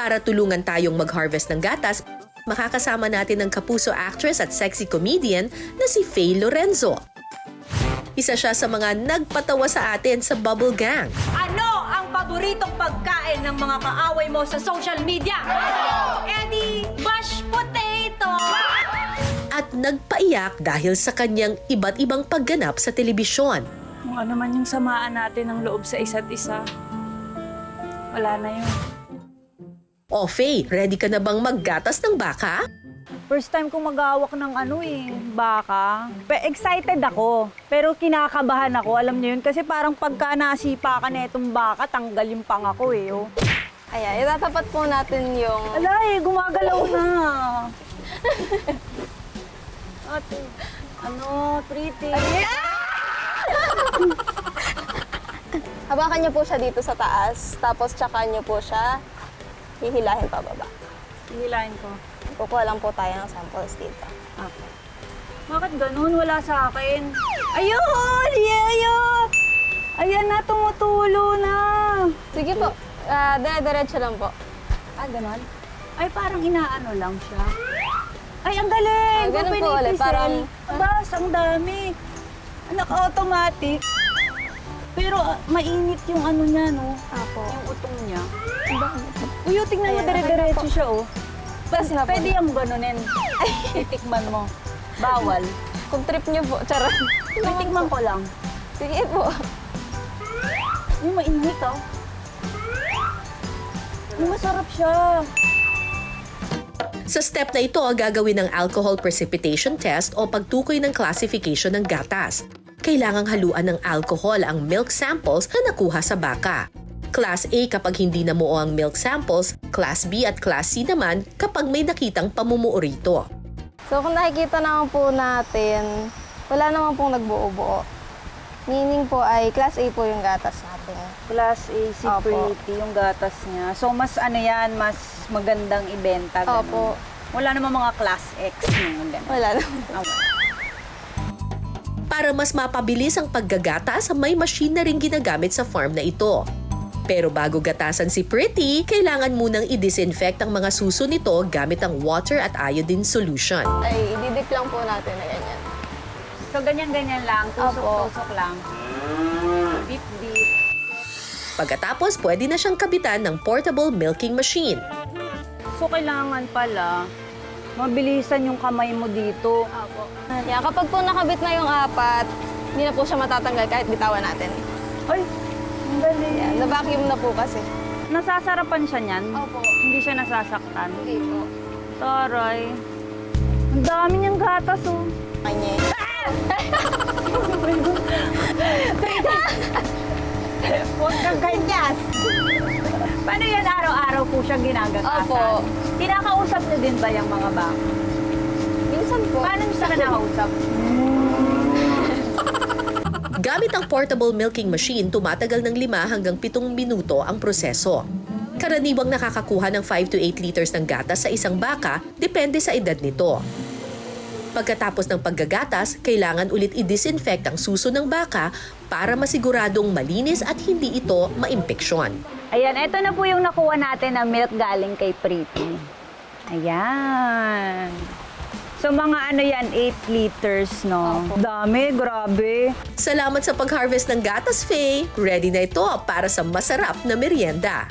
Para tulungan tayong mag-harvest ng gatas, makakasama natin ang kapuso actress at sexy comedian na si Faye Lorenzo. Isa siya sa mga nagpatawa sa atin sa Bubble Gang. Ano ang paboritong pagkain ng mga kaaway mo sa social media? Eddie, mashed potato! At nagpaiyak dahil sa kanyang iba't ibang pagganap sa telebisyon. Kung ano man yung samaan natin ng loob sa isa't isa, wala na yun. O Faye, ready ka na bang maggatas ng baka? First time kong mag-awak ng baka. Excited ako, pero kinakabahan ako. Alam niyo yun, kasi parang pagka nasipa ka na itong baka, tanggal yung pangako eh. Oh. Ayan, itatapat po natin yung... Ala gumagalaw na. Ate, pretty. Habakan niyo po siya dito sa taas, tapos tsaka niyo po siya hihilahin pababa. Hihilahin ko. Kukuha lang po tayo ng samples dito. Okay. Bakit ganun? Wala sa akin. Ayun! Yeah! Ayan na, tumutulo na. Sige po, dire-diretso lang po. Ganon? Ay, parang inaano lang siya. Ay, ang galing! Ganun po ulit, parang... Abas, ang dami. Naka-automatic. Pero mainit yung ano niya, no? Apo. Yung utong niya. Uy, tingnan mo, Ayan, dire-diretso siya, oh. Plus na po. Pwede yung ganunin. Titikman mo. Bawal. Kung trip niyo po, charot. Titikman ko lang. Sige po. Yung mainit, oh. Yung masarap siya. Sa step na ito, gagawin ng alcohol precipitation test o pagtukoy ng classification ng gatas. Kailangang haluan ng alcohol ang milk samples na nakuha sa baka. Class A kapag hindi namuo ang milk samples, Class B at Class C naman kapag may nakitang pamumuo rito. So kung nakikita naman po natin, wala naman pong nagbuo-buo. Meaning po ay Class A po yung gatas natin. Class A, si Opo. Pretty, yung gatas niya. So, mas mas magandang ibenta. Ganun. Opo. Wala namang mga Class X. Yung ganun. Wala naman. Okay. Para mas mapabilis ang paggagatas, may machine na rin ginagamit sa farm na ito. Pero bago gatasan si Pretty, kailangan munang i-disinfect ang mga suso nito gamit ang water at iodine solution. Ay, ididip lang po natin na ganyan. So, ganyan-ganyan lang. Opo. Tusok-tusok lang. Dip-dip. Pagkatapos, pwede na siyang kabitan ng portable milking machine. So, kailangan pala mabilisan yung kamay mo dito. Opo. Yeah, kapag po nakabit na yung apat, hindi na po siya matatanggal kahit bitawan natin. Ay, ang galing. Yeah, na-vacuum na po kasi. Nasasarapan siya niyan? Opo. Hindi siya nasasaktan? Hindi po. Taray. Ang dami niyang gatas, oh. Kanya. Huwag kang ganyan. Paano yan araw-araw po siyang ginagatasan? Opo. Kinakausap niyo din ba yung mga baka? Minsan po. Paano niyo siya kinakausap? Gamit ang portable milking machine, tumatagal ng 5 hanggang 7 minuto ang proseso. Karaniwang nakakakuha ng 5 to 8 liters ng gatas sa isang baka, depende sa edad nito. Pagkatapos ng paggagatas, kailangan ulit i-disinfect ang suso ng baka para masiguradong malinis at hindi ito maimpeksyon. Ayan, ito na po yung nakuha natin na milk galing kay Pretty. Ayan. So mga 8 liters, no? Dami, grabe. Salamat sa pag-harvest ng gatas, Faye! Ready na ito para sa masarap na merienda.